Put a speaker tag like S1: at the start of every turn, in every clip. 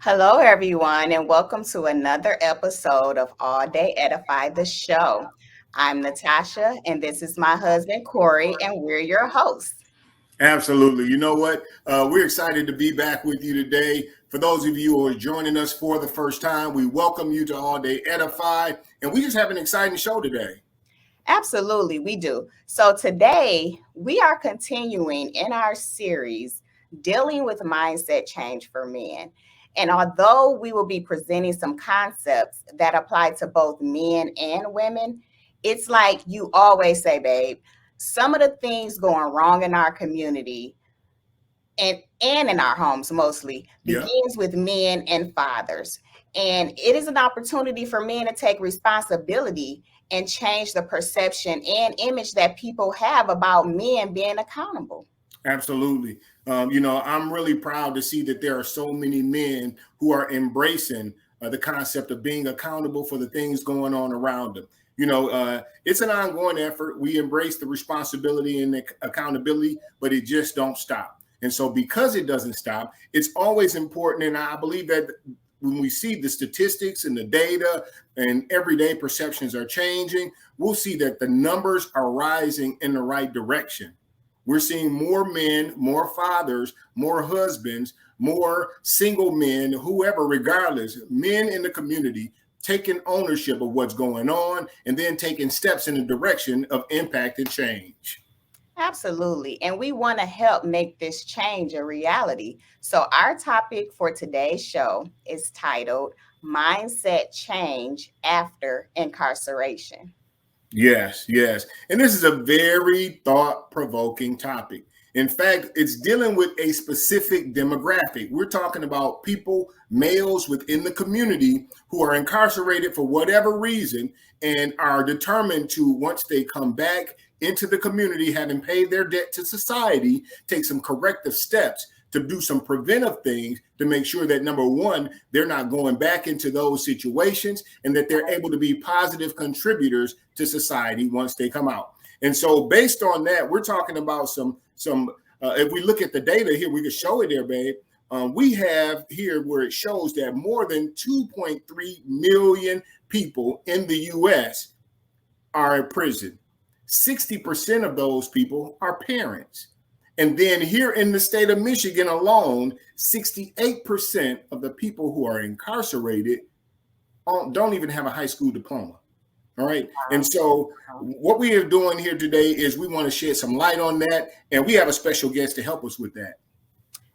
S1: Hello, everyone, and welcome to another episode of AllDay Edify, the show. I'm Natasha, and this is my husband, Corey, and we're your hosts.
S2: Absolutely. You know what? We're excited to be back with you today. For those of you who are joining us for the first time, we welcome you to AllDay Edify, and we just have an exciting show today.
S1: Absolutely, we do. So, today we are continuing in our series dealing with mindset change for men. And although we will be presenting some concepts that apply to both men and women, it's like you always say, babe, some of the things going wrong in our community and in our homes mostly
S2: Yeah,
S1: begins with men and fathers. And it is an opportunity for men to take responsibility and change the perception and image that people have about men being accountable.
S2: absolutely. I'm really proud to see that there are so many men who are embracing the concept of being accountable for the things going on around them. It's an ongoing effort. We embrace the responsibility and the accountability, but it just don't stop. And so because it doesn't stop, it's always important. And I believe that when we see the statistics and the data and everyday perceptions are changing, we'll see that the numbers are rising in the right direction. We're seeing more men, more fathers, more husbands, more single men, whoever, regardless, men in the community taking ownership of what's going on and then taking steps in the direction of impact and change.
S1: Absolutely. And we want to help make this change a reality. So, our topic for today's show is titled Mindset Change After Incarceration.
S2: Yes, yes. And this is a very thought provoking topic. In fact, it's dealing with a specific demographic. We're talking about people, males within the community who are incarcerated for whatever reason and are determined to, once they come back into the community, having paid their debt to society, take some corrective steps to do some preventive things to make sure that, number one, they're not going back into those situations and that they're able to be positive contributors to society once they come out. And so based on that, we're talking about some if we look at the data here, we can show it there, babe. We have here where it shows that more than 2.3 million people in the U.S. are in prison. 60% of those people are parents. And then here in the state of Michigan alone, 68% of the people who are incarcerated don't even have a high school diploma. All right. And so what we are doing here today is we want to shed some light on that. And we have a special guest to help us with that.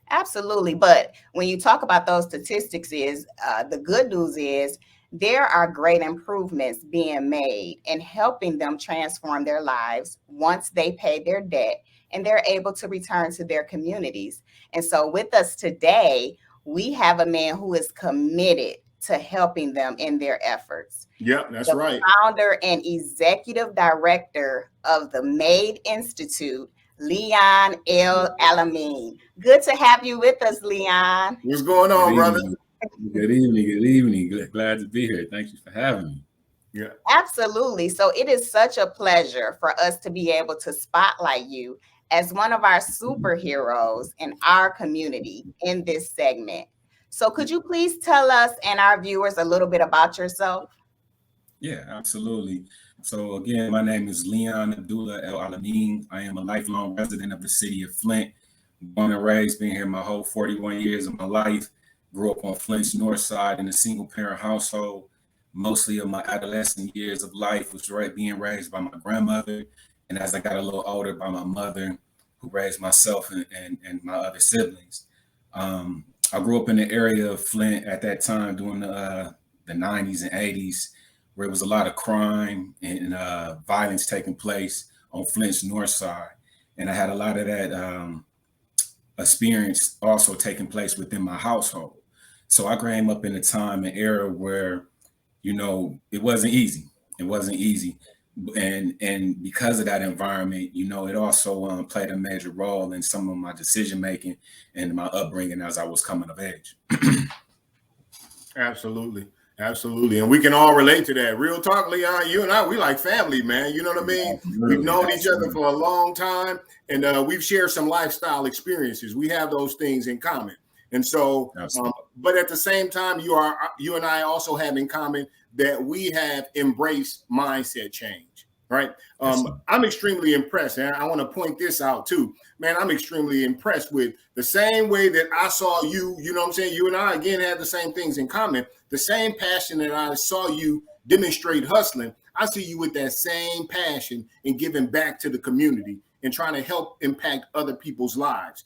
S1: Absolutely. But when you talk about those statistics, is the good news is there are great improvements being made and helping them transform their lives once they pay their debt and they're able to return to their communities. And so with us today, we have a man who is committed to helping them in their efforts.
S2: Yep, that's
S1: The
S2: right.
S1: founder and executive director of the MADE Institute, Leon L. Alamin. Good to have you with us, Leon.
S2: What's going
S3: Good
S2: on, brother?
S3: evening. Good evening. Good evening. Glad to be here. Thank you for having me.
S2: Yeah.
S1: Absolutely. So it is such a pleasure for us to be able to spotlight you as one of our superheroes in our community in this segment. So could you please tell us and our viewers a little bit about yourself?
S3: Yeah, absolutely. So again, my name is Leon Abdullah El Alamin. I am a lifelong resident of the city of Flint. Born and raised, been here my whole 41 years of my life. Grew up on Flint's north side in a single parent household. Mostly of my adolescent years of life was being raised by my grandmother. And as I got a little older, by my mother, who raised myself and my other siblings. I grew up in the area of Flint at that time during the 90s and 80s, where it was a lot of crime and violence taking place on Flint's north side. And I had a lot of that experience also taking place within my household. So I came up in a time and era where, it wasn't easy. It wasn't easy. And because of that environment, it also played a major role in some of my decision making and my upbringing as I was coming of age.
S2: Absolutely. Absolutely. And we can all relate to that. Real talk, Leon, you and I, we like family, man. You know what I mean?
S3: Absolutely.
S2: We've known each other
S3: Absolutely.
S2: for a long time and we've shared some lifestyle experiences. We have those things in common. And so,
S3: Absolutely.
S2: but at the same time, you and I also have in common that we have embraced mindset change, right? I'm extremely impressed, and I want to point this out too, man. I'm extremely impressed with the same way that I saw you. You know what I'm saying? You and I again have the same things in common. The same passion that I saw you demonstrate hustling, I see you with that same passion in giving back to the community and trying to help impact other people's lives.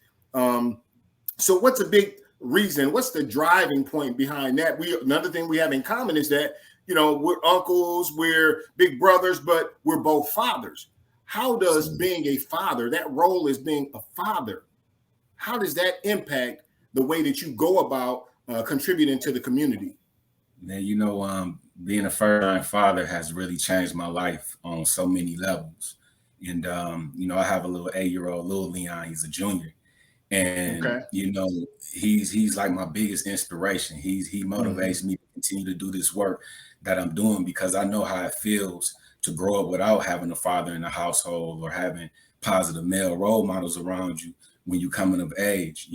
S2: So what's a big reason? What's the driving point behind that? Another thing we have in common is that, we're uncles, we're big brothers, but we're both fathers. How does being a father, that role as being a father, how does that impact the way that you go about contributing to the community?
S3: Man, being a first-time father has really changed my life on so many levels. And, I have a little 8-year-old, little Leon, he's a junior. And,
S2: Okay.
S3: He's like my biggest inspiration. He motivates me to continue to do this work that I'm doing, because I know how it feels to grow up without having a father in the household or having positive male role models around you when you're coming of age.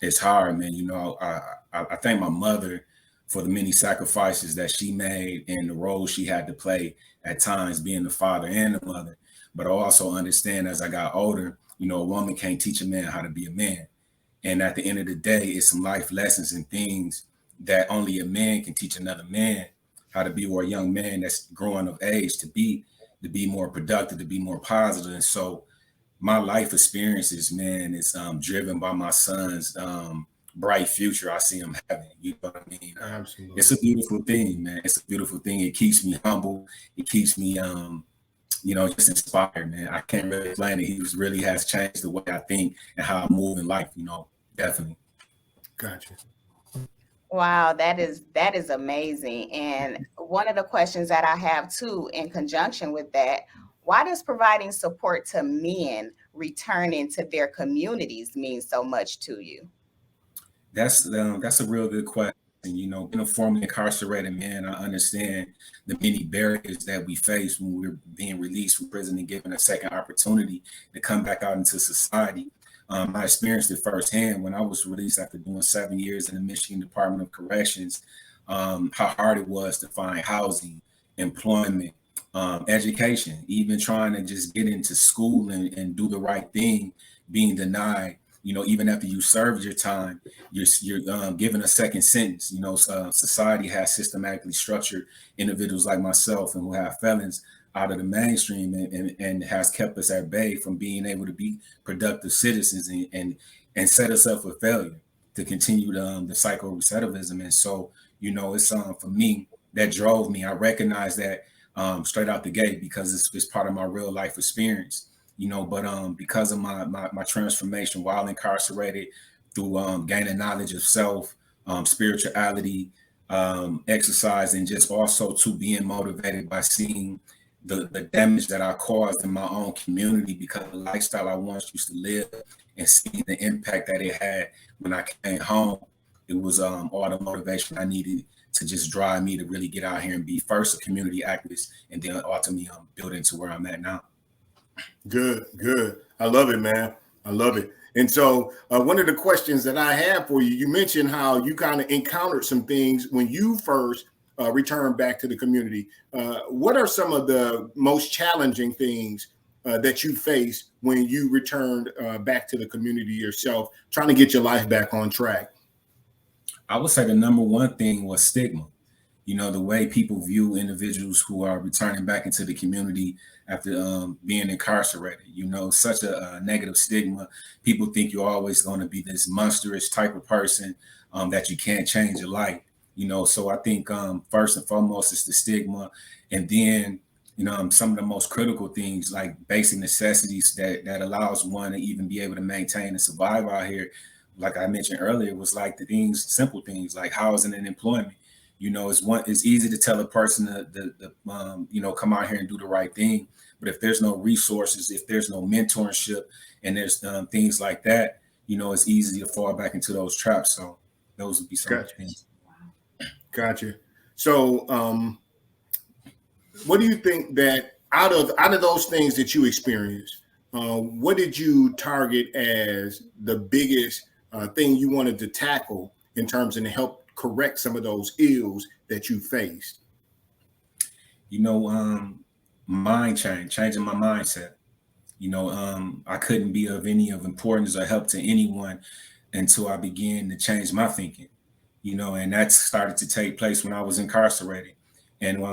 S3: It's hard, man. I thank my mother for the many sacrifices that she made and the role she had to play at times, being the father and the mother. But I also understand as I got older, a woman can't teach a man how to be a man. And at the end of the day, it's some life lessons and things that only a man can teach another man how to be, or a young man that's growing of age to be more productive, to be more positive. And so my life experiences, man, is driven by my son's bright future I see him having. You know what I mean?
S2: Absolutely.
S3: It's a beautiful thing, man. It's a beautiful thing. It keeps me humble. It keeps me just inspired, man. I can't really explain it. He really has changed the way I think and how I move in life, definitely.
S2: Gotcha.
S1: Wow, that is amazing. And one of the questions that I have too, in conjunction with that, why does providing support to men returning to their communities mean so much to you?
S3: That's a real good question. Being a formerly incarcerated man, I understand the many barriers that we face when we're being released from prison and given a second opportunity to come back out into society. I experienced it firsthand when I was released after doing 7 years in the Michigan Department of Corrections, how hard it was to find housing, employment, education, even trying to just get into school and do the right thing, being denied. Even after you served your time, you're given a second sentence. Society has systematically structured individuals like myself and who have felons out of the mainstream and has kept us at bay from being able to be productive citizens and set us up for failure to continue the cycle of recidivism. And so, it's for me that drove me. I recognize that straight out the gate because it's part of my real life experience. But because of my transformation while incarcerated, through gaining knowledge of self, spirituality, exercise, and just also to being motivated by seeing the damage that I caused in my own community because of the lifestyle I once used to live, and seeing the impact that it had when I came home, it was all the motivation I needed to just drive me to really get out here and be first a community activist, and then ultimately build into where I'm at now.
S2: Good. I love it, man. I love it. And so one of the questions that I have for you, you mentioned how you kind of encountered some things when you first returned back to the community. What are some of the most challenging things that you faced when you returned back to the community yourself, trying to get your life back on track?
S3: I would say the number one thing was stigma. The way people view individuals who are returning back into the community after being incarcerated, such a negative stigma. People think you're always going to be this monstrous type of person that you can't change your life. So I think first and foremost is the stigma. And then, some of the most critical things like basic necessities that allows one to even be able to maintain and survive out here. Like I mentioned earlier, was like the simple things like housing and employment. It's easy to tell a person to come out here and do the right thing. But if there's no resources, if there's no mentorship, and there's things like that, it's easy to fall back into those traps. So those would be some of the things.
S2: Gotcha. So what do you think that out of those things that you experienced, what did you target as the biggest thing you wanted to tackle in terms of to help correct some of those ills that you faced?
S3: Mind changing my mindset. I couldn't be of any of importance or help to anyone until I began to change my thinking, and that started to take place when I was incarcerated. And,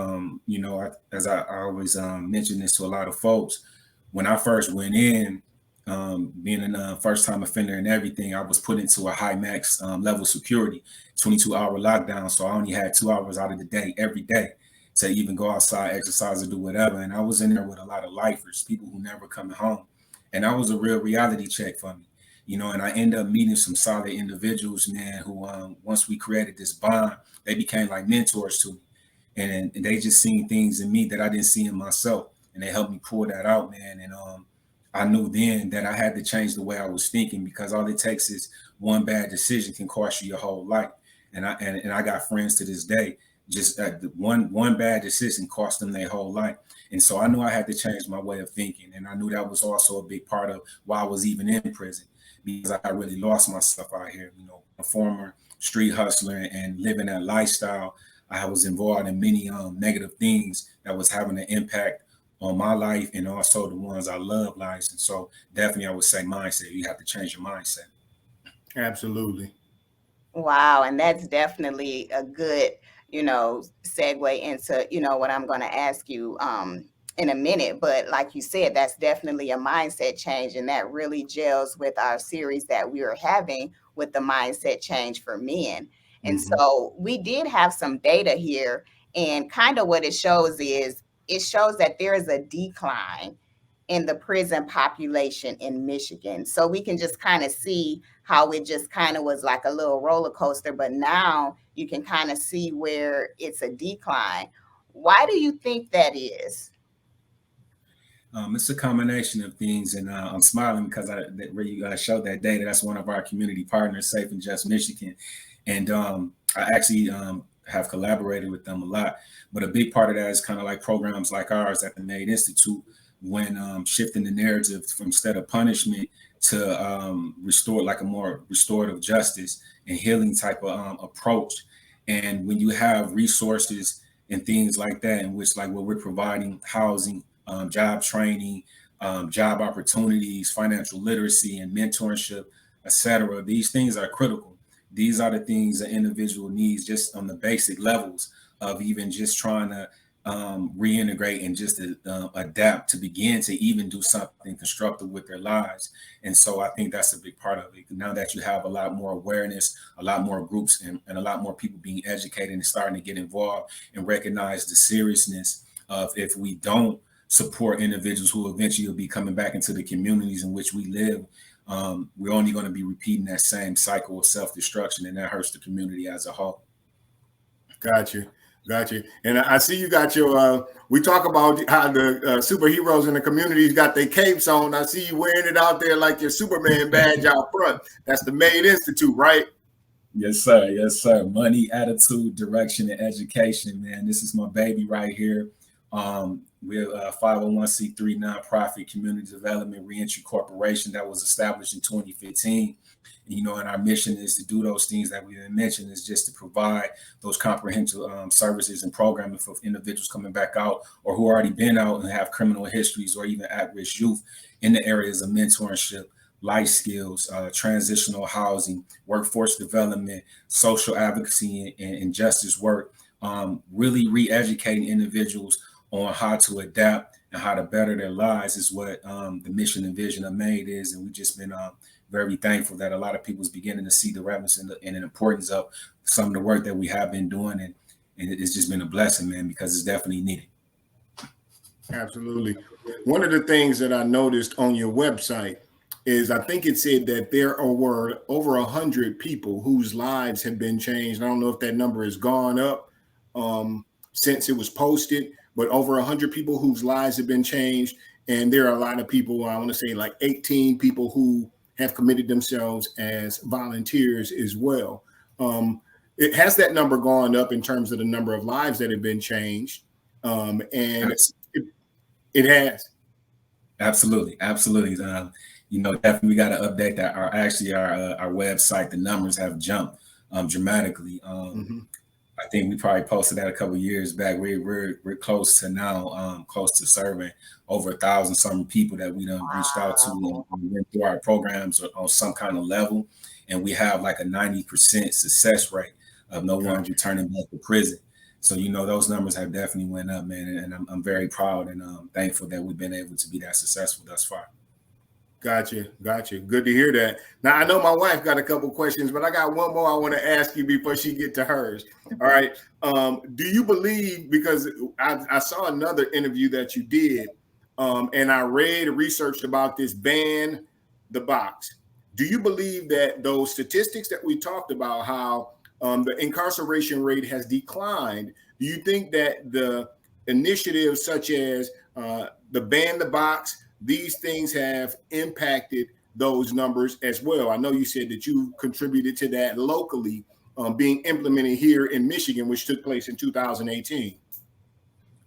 S3: as I always mention this to a lot of folks, when I first went in, being a first time offender and everything, I was put into a high max level security, 22-hour lockdown. So I only had 2 hours out of the day every day to even go outside, exercise, or do whatever. And I was in there with a lot of lifers, people who never coming home. And that was a real reality check for me, and I ended up meeting some solid individuals, man, who once we created this bond, they became like mentors to me. And they just seen things in me that I didn't see in myself. And they helped me pull that out, man. And I knew then that I had to change the way I was thinking, because all it takes is one bad decision can cost you your whole life. And I got friends to this day, just one bad decision cost them their whole life. And so I knew I had to change my way of thinking. And I knew that was also a big part of why I was even in prison, because I really lost myself out here, a former street hustler and living that lifestyle. I was involved in many negative things that was having an impact on my life and also the ones I love lives. And so definitely I would say mindset. You have to change your mindset.
S2: Absolutely.
S1: Wow. And that's definitely a good, segue into, what I'm going to ask you in a minute. But like you said, that's definitely a mindset change. And that really gels with our series that we are having with the mindset change for men. And so we did have some data here, and kind of what it shows is it shows that there is a decline in the prison population in Michigan. So we can just kind of see how it just kind of was like a little roller coaster, but now you can kind of see where it's a decline. Why do you think that is?
S3: It's a combination of things, and I'm smiling because where you showed that data. That's one of our community partners, Safe and Just Michigan, and I actually have collaborated with them a lot. But a big part of that is kind of like programs like ours at the Made Institute, when shifting the narrative from instead of punishment to restore, like a more restorative justice and healing type of approach. And when you have resources and things like that, in which like what we're providing, housing, job training, job opportunities, financial literacy, and mentorship, etc. These things are critical. These are the things an individual needs just on the basic levels of even just trying to reintegrate and just adapt to begin to even do something constructive with their lives. And so I think that's a big part of it. Now that you have a lot more awareness, a lot more groups, and a lot more people being educated and starting to get involved and recognize the seriousness of, if we don't support individuals who eventually will be coming back into the communities in which we live, we're only going to be repeating that same cycle of self-destruction, and that hurts the community as a whole.
S2: Got you. And I see you got your, we talk about how the superheroes in the communities got their capes on. I see you wearing it out there like your Superman badge out front. That's the Made Institute, right?
S3: Yes, sir. Yes, sir. Money, attitude, direction, and education, man. This is my baby right here. We're a 501c3 nonprofit community development reentry corporation that was established in 2015. And our mission is to do those things that we mentioned, is just to provide those comprehensive services and programming for individuals coming back out or who already been out and have criminal histories, or even at-risk youth, in the areas of mentorship, life skills, transitional housing, workforce development, social advocacy, and justice work, really re-educating individuals on how to adapt and how to better their lives is what the mission and vision of Made is. And we've just been very thankful that a lot of people is beginning to see the relevance and the importance of some of the work that we have been doing. And it's just been a blessing, man, because it's definitely needed.
S2: Absolutely. One of the things that I noticed on your website is I think it said that there were over 100 people whose lives have been changed. I don't know if that number has gone up since it was posted, but over 100 people whose lives have been changed. And there are a lot of people, I want to say like 18 people who have committed themselves as volunteers as well. It has that number gone up in terms of the number of lives that have been changed. And it has.
S3: Absolutely. definitely we got to update that. Our website, the numbers have jumped dramatically. I think we probably posted that a couple of years back. We're close to now, close to serving over 1,000 some people that we done reached out to and went through our programs on some kind of level, and we have like a 90% success rate of no one's returning back to prison. So those numbers have definitely went up, man, and I'm very proud and thankful that we've been able to be that successful thus far.
S2: Gotcha. Good to hear that. Now, I know my wife got a couple questions, but I got one more I want to ask you before she get to hers. All right. Do you believe, because I saw another interview that you did, and I read and researched about this ban the box. Do you believe that those statistics that we talked about, how the incarceration rate has declined, do you think that the initiatives such as the ban the box, these things have impacted those numbers as well? I know you said that you contributed to that locally, being implemented here in Michigan, which took place in 2018.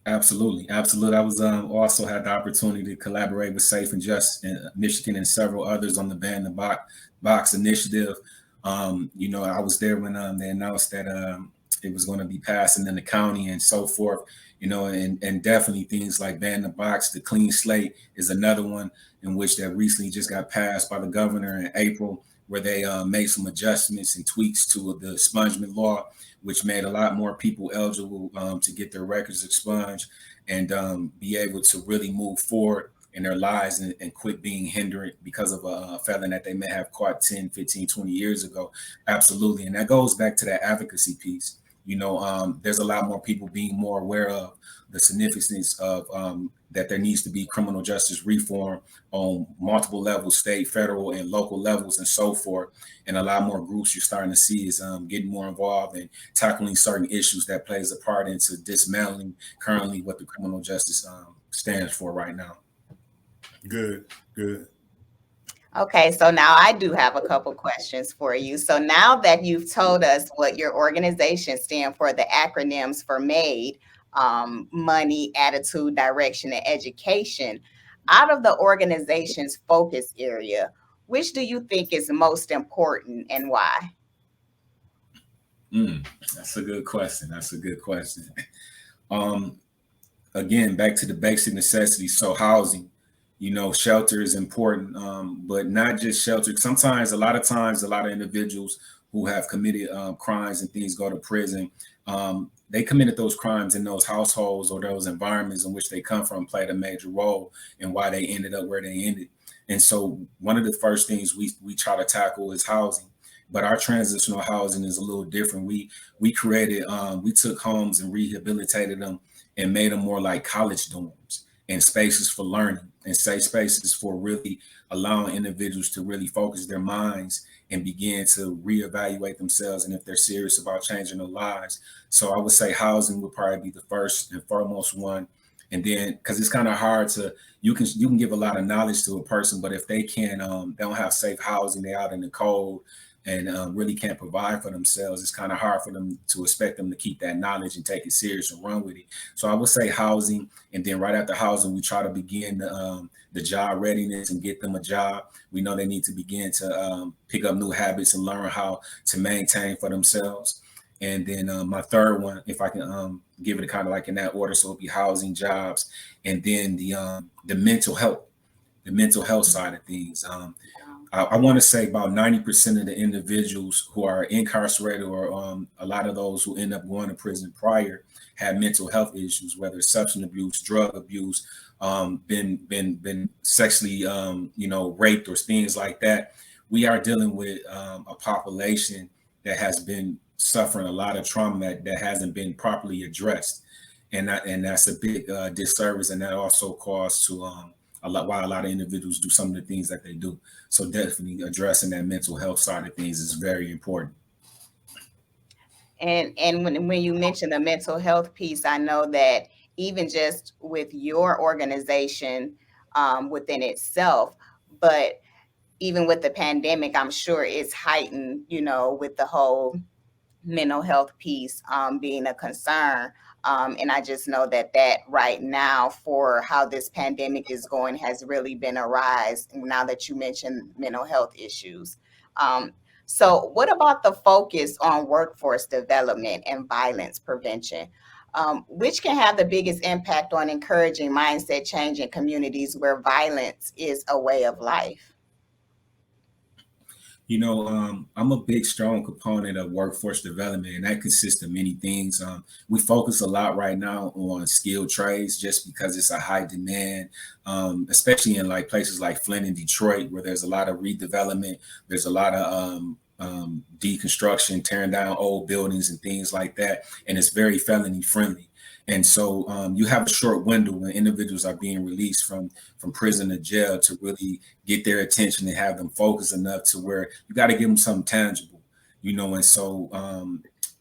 S3: Absolutely. I was also had the opportunity to collaborate with Safe and Just in Michigan and several others on the Ban the Box initiative. I was there when they announced that it was going to be passing in the county and so forth. And definitely things like Ban the Box, the clean slate is another one in which that recently just got passed by the governor in April, where they made some adjustments and tweaks to the expungement law, which made a lot more people eligible to get their records expunged and be able to really move forward in their lives and quit being hindered because of a felon that they may have caught 10, 15, 20 years ago. Absolutely. And that goes back to that advocacy piece. There's a lot more people being more aware of the significance of that there needs to be criminal justice reform on multiple levels, state, federal, and local levels, and so forth. And a lot more groups you're starting to see is getting more involved in tackling certain issues that plays a part into dismantling currently what the criminal justice stands for right now.
S2: Good.
S1: Okay, so now I do have a couple questions for you. So now that you've told us what your organization stand for, the acronyms for MADE, money, attitude, direction, and education, out of the organization's focus area, which do you think is most important and why?
S3: That's a good question. Again, back to the basic necessities. So housing, shelter is important, but not just shelter. Sometimes, a lot of individuals who have committed crimes and things go to prison. They committed those crimes in those households or those environments in which they come from played a major role in why they ended up where they ended. And so one of the first things we try to tackle is housing. But our transitional housing is a little different. We took homes and rehabilitated them and made them more like college dorms and spaces for learning and safe spaces for really allowing individuals to really focus their minds and begin to reevaluate themselves and if they're serious about changing their lives. So I would say housing would probably be the first and foremost one. And then, because it's kind of hard you can give a lot of knowledge to a person, but if they don't have safe housing, they're out in the cold and really can't provide for themselves, it's kind of hard for them to expect them to keep that knowledge and take it serious and run with it. So I would say housing, and then right after housing, we try to begin the job readiness and get them a job. We know they need to begin to pick up new habits and learn how to maintain for themselves. And then my third one, if I can give it kind of like in that order, so it'll be housing, jobs, and then the mental health side of things. I want to say about 90% of the individuals who are incarcerated or a lot of those who end up going to prison prior had mental health issues, whether it's substance abuse, drug abuse, been sexually, raped or things like that. We are dealing with a population that has been suffering a lot of trauma that hasn't been properly addressed. And that's a big disservice. And that also caused to why a lot of individuals do some of the things that they do. So definitely addressing that mental health side of things is very important.
S1: And when you mention the mental health piece, I know that even just with your organization within itself, but even with the pandemic, I'm sure it's heightened, with the whole mental health piece being a concern. And I just know that right now, for how this pandemic is going, has really been a rise now that you mentioned mental health issues. Um, so, what about the focus on workforce development and violence prevention, which can have the biggest impact on encouraging mindset change in communities where violence is a way of life?
S3: I'm a big, strong component of workforce development, and that consists of many things. We focus a lot right now on skilled trades just because it's a high demand, especially in like places like Flint and Detroit, where there's a lot of redevelopment. There's a lot of deconstruction, tearing down old buildings and things like that, and it's very felony friendly. And so you have a short window when individuals are being released from prison to jail to really get their attention and have them focus enough to where you got to give them something tangible, And so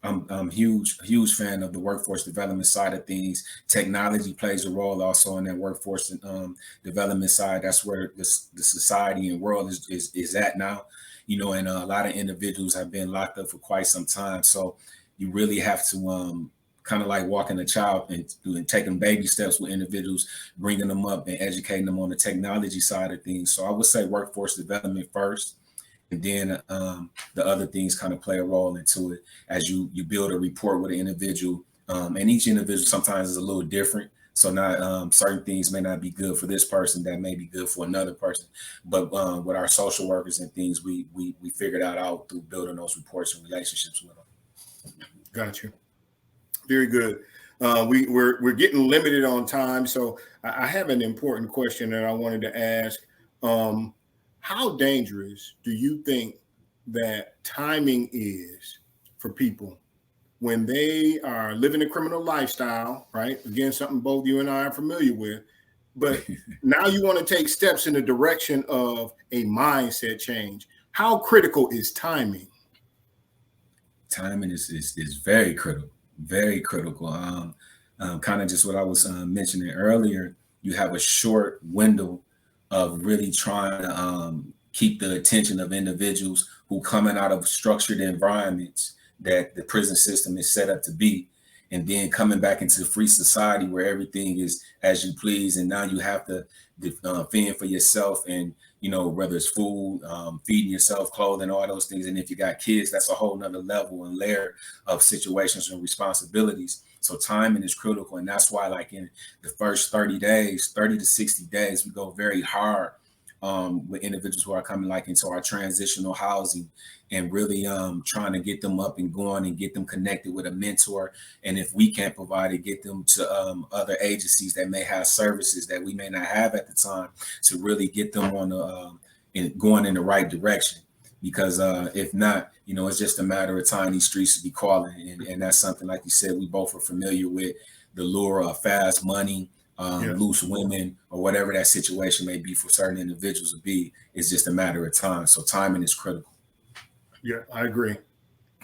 S3: I'm huge fan of the workforce development side of things. Technology plays a role also in that workforce development side. That's where the society and world is at now, and a lot of individuals have been locked up for quite some time. So you really have to kind of like walking a child and taking baby steps with individuals, bringing them up and educating them on the technology side of things. So I would say workforce development first, and then the other things kind of play a role into it as you build a rapport with an individual. And each individual sometimes is a little different. So not certain things may not be good for this person that may be good for another person. But with our social workers and things, we figured that out through building those reports and relationships with them.
S2: Gotcha. Very good. We're getting limited on time, so I have an important question that I wanted to ask. How dangerous do you think that timing is for people when they are living a criminal lifestyle, right? Again, something both you and I are familiar with, but now you want to take steps in the direction of a mindset change. How critical is timing?
S3: Timing is very critical. Very critical. Kind of just what I was mentioning earlier. You have a short window of really trying to keep the attention of individuals who coming out of structured environments that the prison system is set up to be, and then coming back into free society where everything is as you please, and now you have to fend for yourself, and whether it's food, feeding yourself, clothing, all those things. And if you got kids, that's a whole nother level and layer of situations and responsibilities. So timing is critical. And that's why, like in the first 30 to 60 days, we go very hard with individuals who are coming like into our transitional housing, and really trying to get them up and going and get them connected with a mentor. And if we can't provide it, get them to other agencies that may have services that we may not have at the time, to really get them on the going in the right direction. Because if not, it's just a matter of time these streets will be calling. And that's something, like you said, we both are familiar with, the lure of fast money, loose women, or whatever that situation may be for certain individuals to be. It's just a matter of time. So timing is critical.
S2: Yeah, I agree.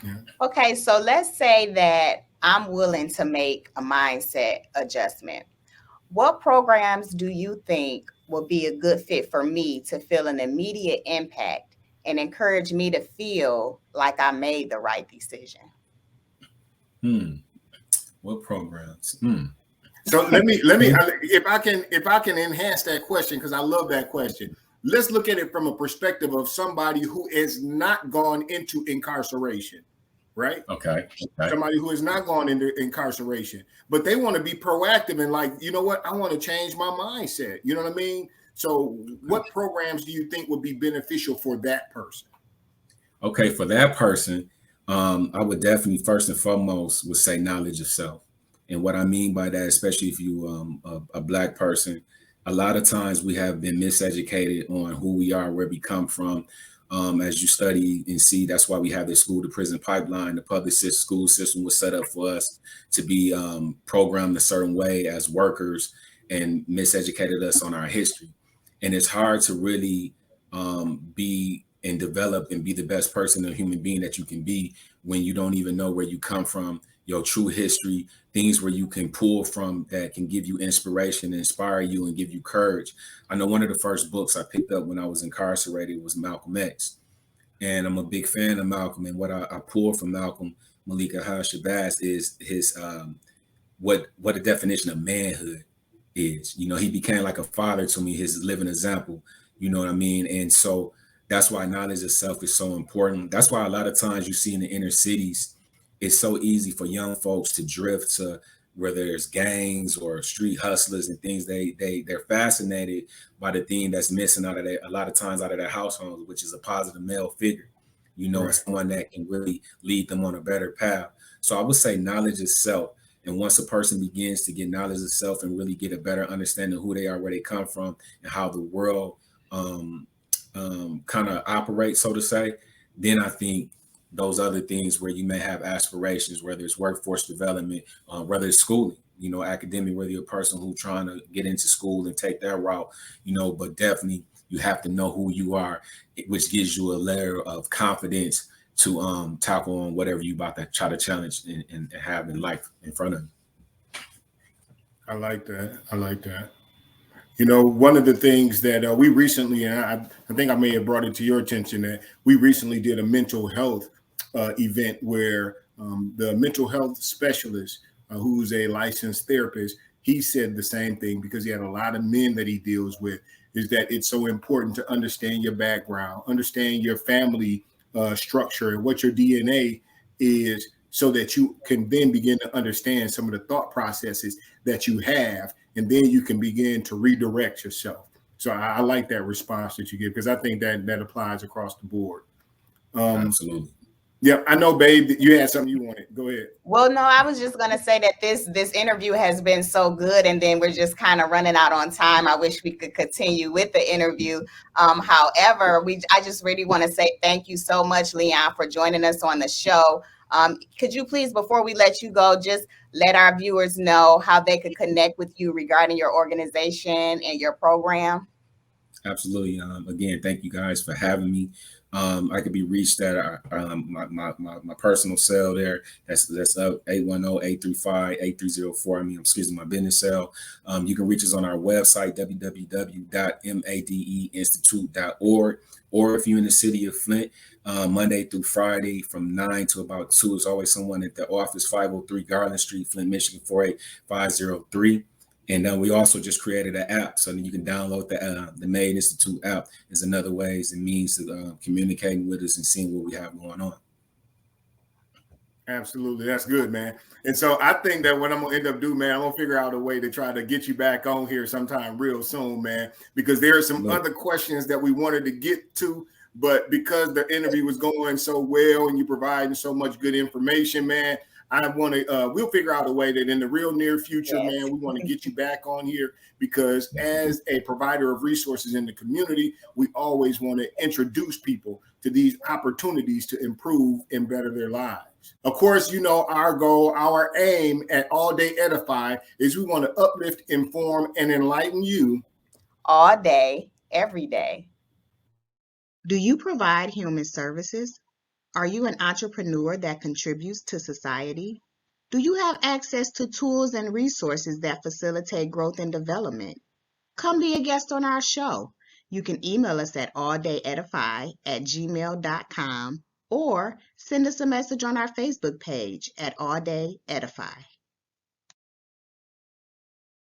S1: Yeah. Okay, so let's say that I'm willing to make a mindset adjustment. What programs do you think will be a good fit for me to feel an immediate impact and encourage me to feel like I made the right decision?
S3: What programs?
S2: So let me if I can enhance that question, because I love that question. Let's look at it from a perspective of somebody who has not gone into incarceration, right?
S3: Okay.
S2: Somebody who has not gone into incarceration, but they want to be proactive and like, you know what, I want to change my mindset. You know what I mean? So what programs do you think would be beneficial for that person?
S3: Okay, for that person, I would definitely first and foremost would say knowledge of self. And what I mean by that, especially if you a Black person, a lot of times we have been miseducated on who we are, where we come from. As you study and see, that's why we have the school to prison pipeline. The public school system was set up for us to be programmed a certain way as workers, and miseducated us on our history. And it's hard to really be and develop and be the best person, a human being that you can be, when you don't even know where you come from, your true history, things where you can pull from that can give you inspiration, inspire you, and give you courage. I know one of the first books I picked up when I was incarcerated was Malcolm X. And I'm a big fan of Malcolm. And what I pull from Malcolm Malika Shabazz is his what the definition of manhood is. You know, he became like a father to me, his living example. You know what I mean? And so that's why knowledge itself is so important. That's why a lot of times you see in the inner cities, it's so easy for young folks to drift to where there's gangs or street hustlers and things. They're fascinated by the thing that's missing out of that, a lot of times out of their households, which is a positive male figure, you know, right. Someone that can really lead them on a better path. So I would say knowledge itself. And once a person begins to get knowledge of self and really get a better understanding of who they are, where they come from, and how the world kind of operates, so to say, then I think those other things where you may have aspirations, whether it's workforce development, whether it's schooling, you know, academic, whether you're a person who's trying to get into school and take that route, you know, but definitely you have to know who you are, which gives you a layer of confidence to tackle on whatever you about to try to challenge and have in life in front of you.
S2: I like that. I like that. You know, one of the things that we recently, and I think I may have brought it to your attention, that we recently did a mental health event where the mental health specialist, who's a licensed therapist, he said the same thing, because he had a lot of men that he deals with, is that it's so important to understand your background, understand your family structure and what your DNA is, so that you can then begin to understand some of the thought processes that you have, and then you can begin to redirect yourself. So I like that response that you give, because I think that applies across the board.
S3: Absolutely.
S2: Yeah, I know, babe, that you had something you wanted. Go ahead.
S1: Well, no, I was just going to say that this interview has been so good, and then we're just kind of running out on time. I wish we could continue with the interview. However, I just really want to say thank you so much, Leon, for joining us on the show. Could you please, before we let you go, just let our viewers know how they could connect with you regarding your organization and your program?
S3: Absolutely. Again, thank you guys for having me. I could be reached at my personal cell there. That's 810-835-8304. My business cell. You can reach us on our website, www.madeinstitute.org. Or if you're in the city of Flint, Monday through Friday from 9 to about 2, there's always someone at the office, 503 Garland Street, Flint, Michigan, 48503. And then we also just created an app, so that you can download the MADE Institute app. Is another ways and means to communicating with us and seeing what we have going on.
S2: Absolutely. That's good, man. And so I think that what I'm going to end up doing, man, I'm going to figure out a way to try to get you back on here sometime real soon, man, because there are some other questions that we wanted to get to, but because the interview was going so well and you providing so much good information, man, I want to, we'll figure out a way that in the real near future, man, we want to get you back on here, because as a provider of resources in the community, we always want to introduce people to these opportunities to improve and better their lives. Of course, you know, our goal, our aim at AllDay Edify is we want to uplift, inform, and enlighten you
S1: all day, every day.
S4: Do you provide human services? Are you an entrepreneur that contributes to society? Do you have access to tools and resources that facilitate growth and development? Come be a guest on our show. You can email us at alldayedify@gmail.com or send us a message on our Facebook page at AllDay Edify.